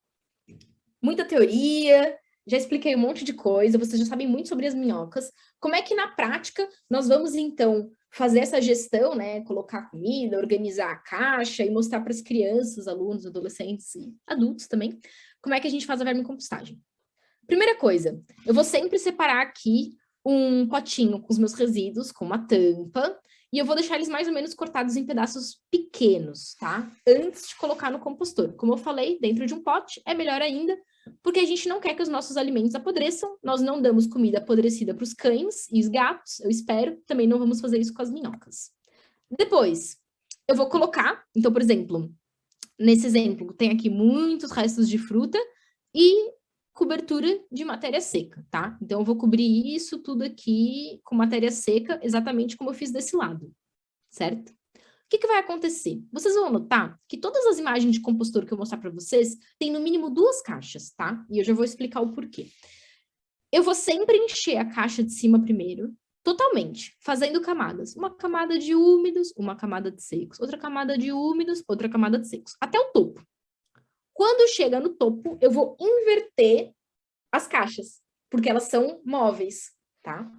Muita teoria, já expliquei um monte de coisa, vocês já sabem muito sobre as minhocas. Como é que na prática nós vamos, então, fazer essa gestão, né? Colocar comida, organizar a caixa e mostrar para as crianças, alunos, adolescentes e adultos também, como é que a gente faz a vermicompostagem. Primeira coisa, eu vou sempre separar aqui um potinho com os meus resíduos, com uma tampa, e eu vou deixar eles mais ou menos cortados em pedaços pequenos, tá? Antes de colocar no compostor. Como eu falei, dentro de um pote é melhor ainda, porque a gente não quer que os nossos alimentos apodreçam, nós não damos comida apodrecida para os cães e os gatos, eu espero, também não vamos fazer isso com as minhocas. Depois, eu vou colocar, então, por exemplo, nesse exemplo, tem aqui muitos restos de fruta e cobertura de matéria seca, tá? Então, eu vou cobrir isso tudo aqui com matéria seca, exatamente como eu fiz desse lado, certo? O que vai acontecer? Vocês vão notar que todas as imagens de compostor que eu vou mostrar para vocês tem no mínimo 2 caixas, tá? E eu já vou explicar o porquê. Eu vou sempre encher a caixa de cima primeiro, totalmente, fazendo camadas. Uma camada de úmidos, uma camada de secos, outra camada de úmidos, outra camada de secos, até o topo. Quando chega no topo, eu vou inverter as caixas, porque elas são móveis, tá?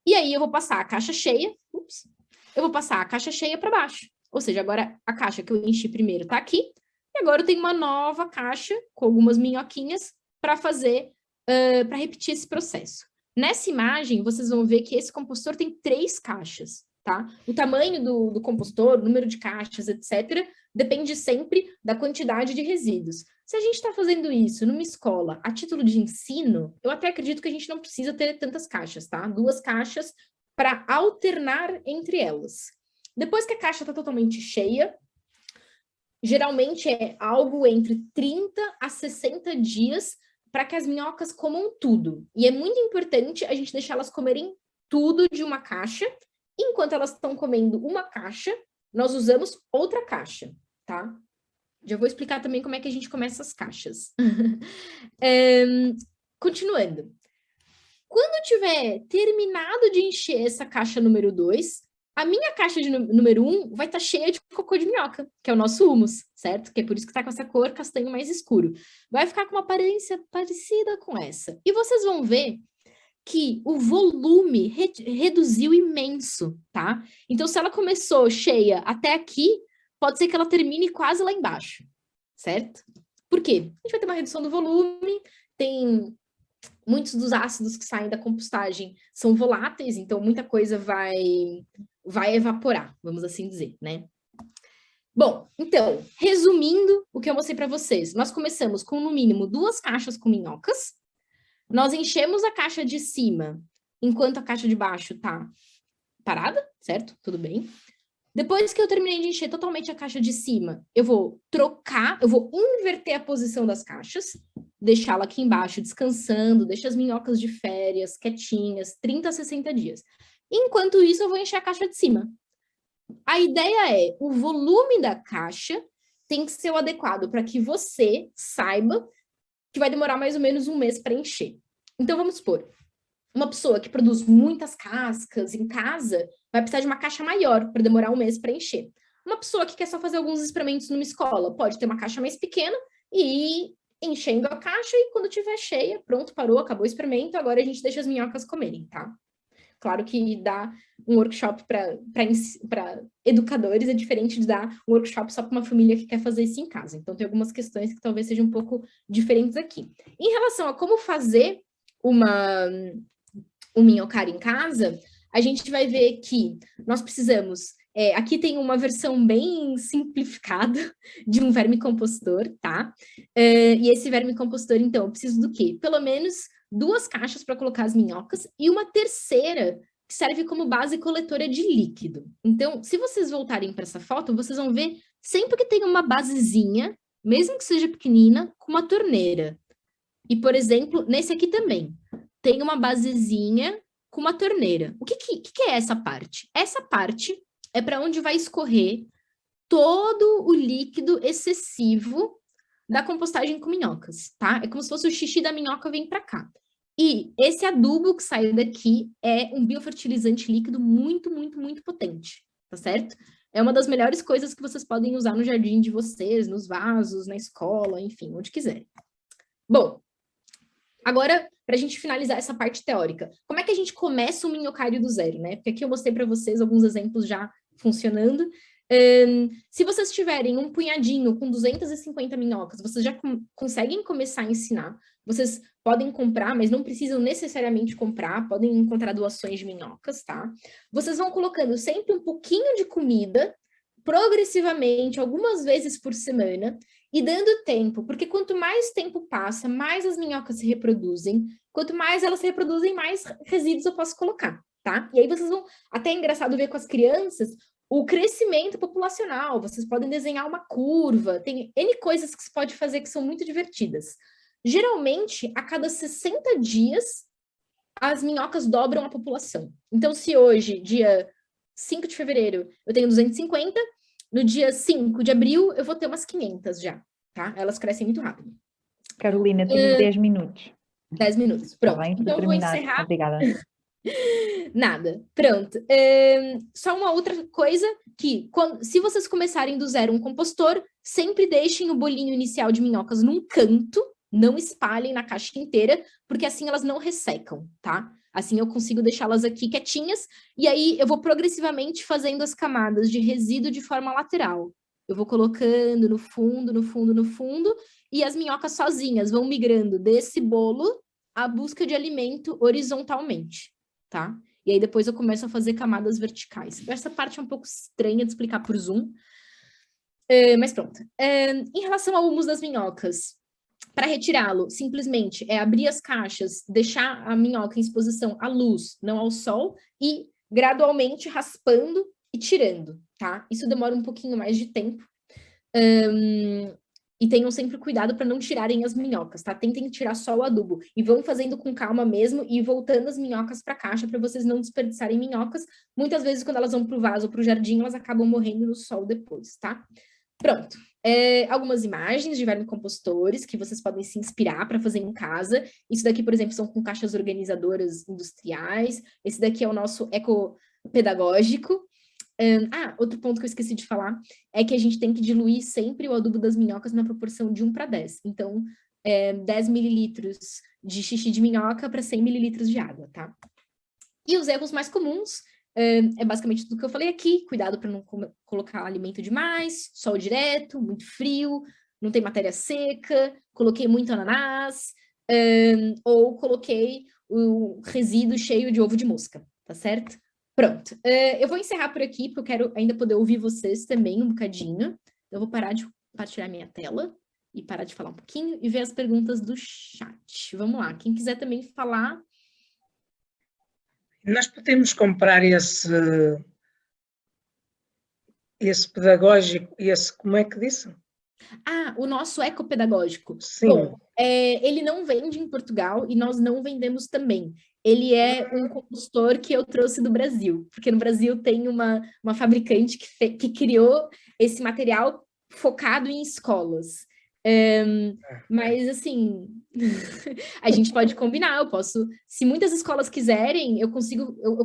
E aí eu vou passar a caixa cheia, eu vou passar a caixa cheia para baixo. Ou seja, agora a caixa que eu enchi primeiro está aqui, e agora eu tenho uma nova caixa com algumas minhoquinhas para fazer, para repetir esse processo. Nessa imagem, vocês vão ver que esse compostor tem 3 caixas, tá? O tamanho do compostor, o número de caixas, etc., depende sempre da quantidade de resíduos. Se a gente está fazendo isso numa escola a título de ensino, eu até acredito que a gente não precisa ter tantas caixas, tá? 2 caixas para alternar entre elas. Depois que a caixa está totalmente cheia, geralmente é algo entre 30 a 60 dias para que as minhocas comam tudo. E é muito importante a gente deixar elas comerem tudo de uma caixa. Enquanto elas estão comendo uma caixa, nós usamos outra caixa, tá? Já vou explicar também como é que a gente começa as caixas. Continuando. Quando tiver terminado de encher essa caixa número 2, a minha caixa de número 1 vai estar cheia de cocô de minhoca, que é o nosso humus, certo? Que é por isso que está com essa cor castanho mais escuro. Vai ficar com uma aparência parecida com essa. E vocês vão ver que o volume reduziu imenso, tá? Então, se ela começou cheia até aqui, pode ser que ela termine quase lá embaixo, certo? Por quê? A gente vai ter uma redução do volume, tem muitos dos ácidos que saem da compostagem são voláteis, então muita coisa vai evaporar, vamos assim dizer, né? Bom, então, resumindo o que eu mostrei para vocês, nós começamos com no mínimo 2 caixas com minhocas, nós enchemos a caixa de cima, enquanto a caixa de baixo tá parada, certo? Tudo bem. Depois que eu terminei de encher totalmente a caixa de cima, eu vou trocar, eu vou inverter a posição das caixas, deixá-la aqui embaixo descansando, deixa as minhocas de férias, quietinhas, 30 a 60 dias. Enquanto isso, eu vou encher a caixa de cima. A ideia é, o volume da caixa tem que ser o adequado para que você saiba que vai demorar mais ou menos 1 mês para encher. Então, vamos supor, uma pessoa que produz muitas cascas em casa vai precisar de uma caixa maior para demorar 1 mês para encher. Uma pessoa que quer só fazer alguns experimentos numa escola pode ter uma caixa mais pequena e ir enchendo a caixa e quando tiver cheia, pronto, parou, acabou o experimento, agora a gente deixa as minhocas comerem, tá? Claro que dar um workshop para educadores é diferente de dar um workshop só para uma família que quer fazer isso em casa. Então, tem algumas questões que talvez sejam um pouco diferentes aqui. Em relação a como fazer um minhocário em casa, a gente vai ver que nós precisamos Aqui tem uma versão bem simplificada de um vermicompostor, tá? E esse vermicompostor, então, eu preciso do quê? Pelo menos 2 caixas para colocar as minhocas e uma terceira que serve como base coletora de líquido. Então, se vocês voltarem para essa foto, vocês vão ver sempre que tem uma basezinha, mesmo que seja pequenina, com uma torneira. E, por exemplo, nesse aqui também, tem uma basezinha com uma torneira. O que é essa parte? Essa parte é para onde vai escorrer todo o líquido excessivo da compostagem com minhocas, tá? É como se fosse o xixi da minhoca vem para cá. E esse adubo que sai daqui é um biofertilizante líquido muito, muito, muito potente, tá certo? É uma das melhores coisas que vocês podem usar no jardim de vocês, nos vasos, na escola, enfim, onde quiserem. Bom, agora, para a gente finalizar essa parte teórica, como é que a gente começa um minhocário do zero, né? Porque aqui eu mostrei para vocês alguns exemplos já funcionando. Se vocês tiverem um punhadinho com 250 minhocas, vocês já conseguem começar a ensinar. Vocês podem comprar, mas não precisam necessariamente comprar, podem encontrar doações de minhocas, tá? Vocês vão colocando sempre um pouquinho de comida, progressivamente, algumas vezes por semana, e dando tempo, porque quanto mais tempo passa, mais as minhocas se reproduzem, quanto mais elas se reproduzem, mais resíduos eu posso colocar, tá? E aí vocês vão, até é engraçado ver com as crianças, o crescimento populacional, vocês podem desenhar uma curva, tem N coisas que se pode fazer que são muito divertidas. Geralmente, a cada 60 dias, as minhocas dobram a população. Então, se hoje, dia 5 de fevereiro, eu tenho 250, no dia 5 de abril, eu vou ter umas 500 já, tá? Elas crescem muito rápido. Carolina, temos 10 minutos. 10 minutos, pronto. Tá bem, então, eu vou encerrar. Obrigada. Nada, pronto. Só uma outra coisa que, se vocês começarem do zero um compostor, sempre deixem o bolinho inicial de minhocas num canto, não espalhem na caixa inteira, porque assim elas não ressecam, tá? Assim eu consigo deixá-las aqui quietinhas, e aí eu vou progressivamente fazendo as camadas de resíduo de forma lateral. Eu vou colocando no fundo, no fundo, no fundo, e as minhocas sozinhas vão migrando desse bolo à busca de alimento horizontalmente, tá? E aí depois eu começo a fazer camadas verticais. Essa parte é um pouco estranha de explicar por Zoom, mas pronto. Em relação ao humus das minhocas, para retirá-lo, simplesmente é abrir as caixas, deixar a minhoca em exposição à luz, não ao sol, e gradualmente raspando e tirando, tá? Isso demora um pouquinho mais de tempo. E tenham sempre cuidado para não tirarem as minhocas, tá? Tentem tirar só o adubo. E vão fazendo com calma mesmo e voltando as minhocas para a caixa para vocês não desperdiçarem minhocas. Muitas vezes, quando elas vão para o vaso ou para o jardim, elas acabam morrendo no sol depois, tá? Pronto. Algumas imagens de vermicompostores que vocês podem se inspirar para fazer em casa. Isso daqui, por exemplo, são com caixas organizadoras industriais. Esse daqui é o nosso ecopedagógico. Outro ponto que eu esqueci de falar é que a gente tem que diluir sempre o adubo das minhocas na proporção de 1 para 10. Então, 10 mililitros de xixi de minhoca para 100 mililitros de água, tá? E os erros mais comuns é basicamente tudo que eu falei aqui. Cuidado para não colocar alimento demais, sol direto, muito frio, não tem matéria seca, coloquei muito ananás, ou coloquei o resíduo cheio de ovo de mosca, tá certo? Pronto. Eu vou encerrar por aqui, porque eu quero ainda poder ouvir vocês também um bocadinho. Eu vou parar de compartilhar minha tela e parar de falar um pouquinho e ver as perguntas do chat. Vamos lá. Quem quiser também falar... Nós podemos comprar esse pedagógico, como é que disse? O nosso ecopedagógico. Sim. Bom, ele não vende em Portugal e nós não vendemos também. Ele é um compostor que eu trouxe do Brasil, porque no Brasil tem uma fabricante que criou esse material focado em escolas. Mas, assim, a gente pode combinar, se muitas escolas quiserem, eu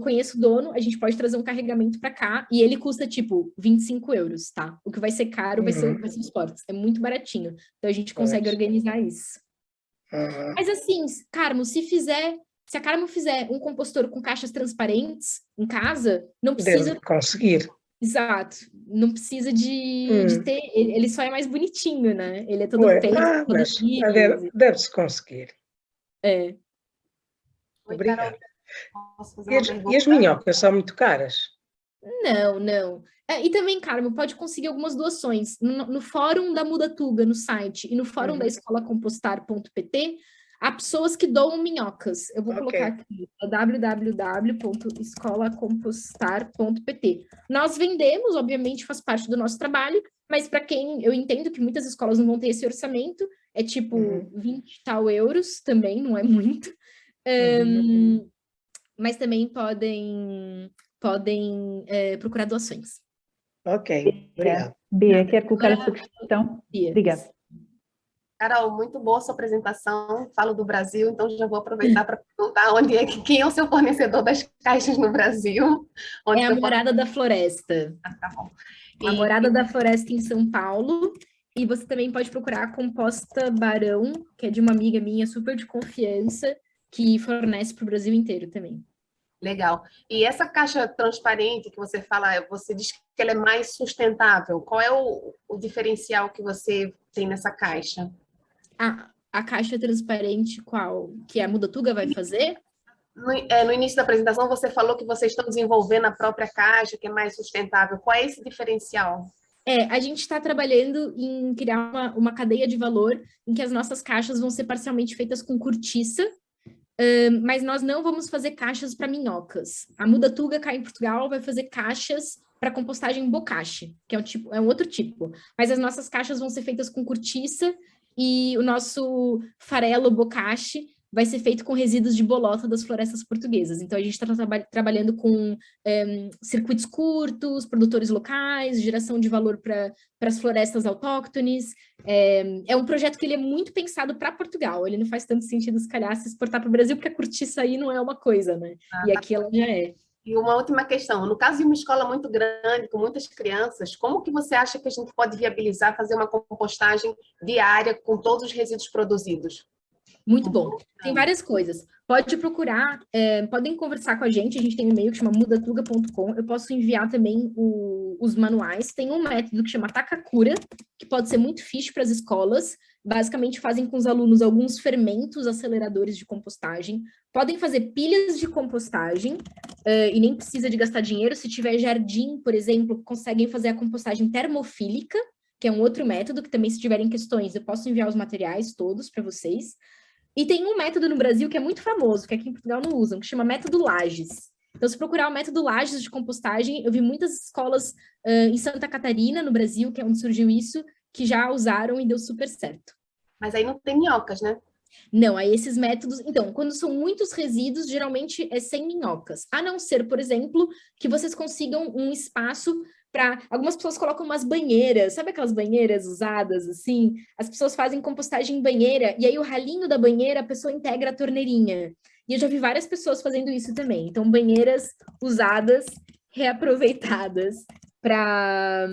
conheço o dono, a gente pode trazer um carregamento para cá, e ele custa, tipo, 25 euros, tá? O que vai ser caro vai ser os portos, é muito baratinho, então a gente consegue organizar isso. Mas, assim, Carmo, se a Carmo fizer um compostor com caixas transparentes em casa, não precisa... Deve conseguir. Exato, não precisa de ter, ele só é mais bonitinho, né? Ele é todo feito, mas deve-se conseguir. Obrigada. E as minhocas são muito caras? Não. E também, Carmo, pode conseguir algumas doações. No fórum da Mudatuga, no site, e no fórum da escolacompostar.pt, há pessoas que doam minhocas. Eu vou colocar aqui, www.escolacompostar.pt. Nós vendemos, obviamente, faz parte do nosso trabalho, mas para quem, eu entendo que muitas escolas não vão ter esse orçamento, é tipo 20 tal euros também, não é muito. Mas também podem procurar doações. Ok, obrigado. Bia, quer colocar a sua questão? Obrigada. Carol, muito boa a sua apresentação. Falo do Brasil, então já vou aproveitar para perguntar quem é o seu fornecedor das caixas no Brasil. É a Morada da Floresta. Tá bom. A Morada da Floresta em São Paulo. E você também pode procurar a Composta Barão, que é de uma amiga minha super de confiança, que fornece para o Brasil inteiro também. Legal. E essa caixa transparente que você fala, você diz que ela é mais sustentável. Qual é o diferencial que você tem nessa caixa? A caixa transparente, qual? Que a Mudatuga vai fazer? No início da apresentação, você falou que vocês estão desenvolvendo a própria caixa, que é mais sustentável. Qual é esse diferencial? A gente está trabalhando em criar uma cadeia de valor em que as nossas caixas vão ser parcialmente feitas com cortiça, mas nós não vamos fazer caixas para minhocas. A Mudatuga, cá em Portugal, vai fazer caixas para compostagem bocashi, que é um outro tipo. Mas as nossas caixas vão ser feitas com cortiça e o nosso farelo bocashi vai ser feito com resíduos de bolota das florestas portuguesas. Então, a gente está trabalhando com circuitos curtos, produtores locais, geração de valor para as florestas autóctones. É um projeto que ele é muito pensado para Portugal. Ele não faz tanto sentido, se calhar, se exportar para o Brasil, porque a cortiça aí não é uma coisa, né? E aqui ela já é. E uma última questão, no caso de uma escola muito grande, com muitas crianças, como que você acha que a gente pode viabilizar fazer uma compostagem diária com todos os resíduos produzidos? Muito bom. Tem várias coisas. Pode procurar, podem conversar com a gente tem um e-mail que chama mudatuga.com. Eu posso enviar também os manuais. Tem um método que chama Takakura, que pode ser muito fixe para as escolas. Basicamente, fazem com os alunos alguns fermentos aceleradores de compostagem. Podem fazer pilhas de compostagem e nem precisa de gastar dinheiro. Se tiver jardim, por exemplo, conseguem fazer a compostagem termofílica, que é um outro método, que também, se tiverem questões, eu posso enviar os materiais todos para vocês. E tem um método no Brasil que é muito famoso, que aqui em Portugal não usam, que chama método Lages. Então, se procurar o método Lages de compostagem, eu vi muitas escolas em Santa Catarina, no Brasil, que é onde surgiu isso, que já usaram e deu super certo. Mas aí não tem minhocas, né? Não, aí esses métodos... Então, quando são muitos resíduos, geralmente é sem minhocas. A não ser, por exemplo, que vocês consigam um espaço para... Algumas pessoas colocam umas banheiras, sabe aquelas banheiras usadas, assim? As pessoas fazem compostagem em banheira, e aí o ralinho da banheira, a pessoa integra a torneirinha. E eu já vi várias pessoas fazendo isso também. Então, banheiras usadas, reaproveitadas para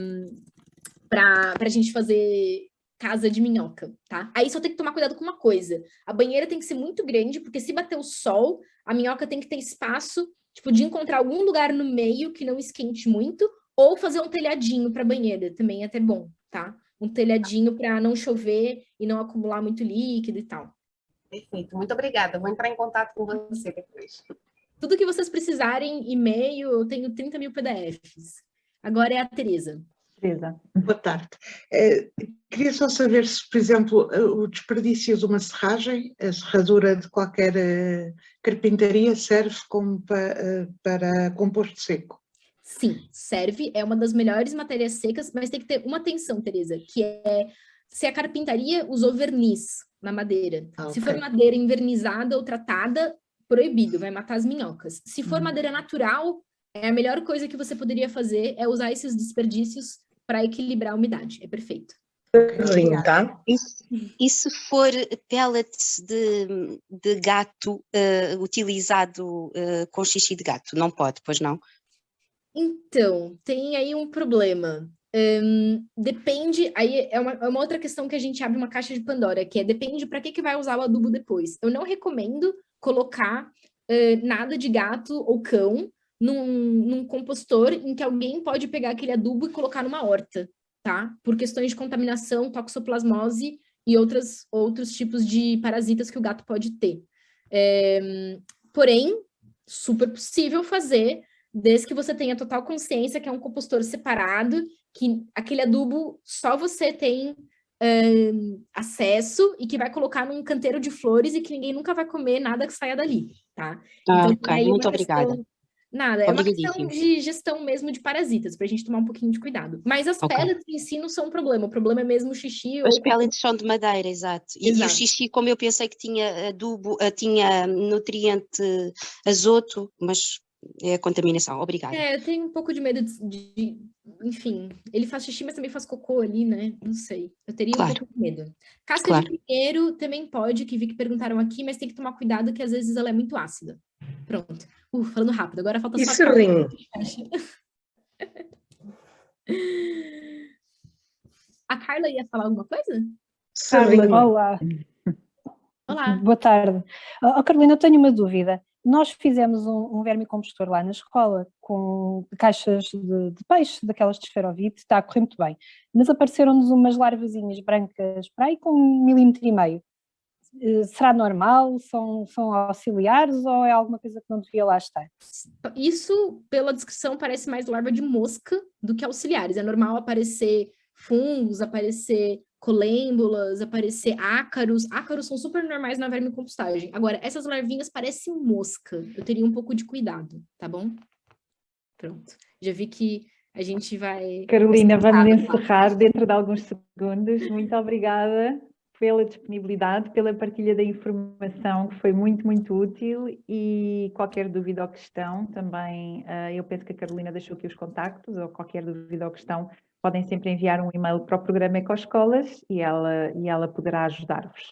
a gente fazer casa de minhoca, tá? Aí só tem que tomar cuidado com uma coisa. A banheira tem que ser muito grande, porque se bater o sol, a minhoca tem que ter espaço, tipo, de encontrar algum lugar no meio que não esquente muito, ou fazer um telhadinho para banheira, também é até bom, tá? Um telhadinho para não chover e não acumular muito líquido e tal. Perfeito, muito obrigada. Vou entrar em contato com você depois. Tudo que vocês precisarem, e-mail, eu tenho 30 mil PDFs. Agora é a Teresa. Teresa. Boa tarde. Queria só saber se, por exemplo, o desperdício de uma serragem, a serradura de qualquer carpintaria, serve como para composto seco. Sim, serve, é uma das melhores matérias secas, mas tem que ter uma atenção, Teresa, que é se a carpintaria usou verniz na madeira. Se for madeira envernizada ou tratada, proibido, vai matar as minhocas. Se for madeira natural, a melhor coisa que você poderia fazer é usar esses desperdícios para equilibrar a umidade. É perfeito. Sim, tá? E se for pellets de gato utilizado com xixi de gato? Não pode, pois não? Então, tem aí um problema. Depende, aí é uma outra questão que a gente abre uma caixa de Pandora, que é depende para que vai usar o adubo depois. Eu não recomendo colocar nada de gato ou cão num compostor em que alguém pode pegar aquele adubo e colocar numa horta, tá? Por questões de contaminação, toxoplasmose e outros tipos de parasitas que o gato pode ter. Porém, super possível fazer desde que você tenha total consciência que é um compostor separado, que aquele adubo só você tem acesso e que vai colocar num canteiro de flores e que ninguém nunca vai comer nada que saia dali, tá? Então, Ok, aí muito uma questão... obrigada. Nada, é uma questão Obrigadíssimo. de gestão mesmo de parasitas, pra gente tomar um pouquinho de cuidado. Mas as Ok. pellets em si não são um problema, o problema é mesmo o xixi As ou... pellets são de madeira, exato. E o Exato. xixi, como eu pensei que tinha adubo, tinha nutriente azoto, mas é a contaminação. Obrigada. Eu tenho um pouco de medo enfim, ele faz xixi, mas também faz cocô ali, né? Não sei. Eu teria um pouco de medo. Casca Claro. de pinheiro também pode, que vi que perguntaram aqui, mas tem que tomar cuidado que às vezes ela é muito ácida. Pronto. Falando rápido, agora falta E só a serrinho? A Carla ia falar alguma coisa? Serrinho. Olá, Olá. boa tarde. Carolina, eu tenho uma dúvida. Nós fizemos um vermicompostor lá na escola com caixas de peixe, daquelas de esferovite, está a correr muito bem. Mas apareceram-nos umas larvazinhas brancas para aí com 1,5 mm. Será normal? São auxiliares ou é alguma coisa que não devia lá estar? Isso, pela descrição, parece mais larva de mosca do que auxiliares. É normal aparecer fungos, aparecer colêmbulas, aparecer ácaros. Ácaros são super normais na vermicompostagem. Agora, essas larvinhas parecem mosca. Eu teria um pouco de cuidado, tá bom? Pronto. Já vi que a gente vai... Carolina, vamos encerrar dentro de alguns segundos. Muito obrigada pela disponibilidade, pela partilha da informação, que foi muito, muito útil, e qualquer dúvida ou questão também, eu penso que a Carolina deixou aqui os contactos, ou qualquer dúvida ou questão, podem sempre enviar um e-mail para o programa Ecoescolas e ela poderá ajudar-vos.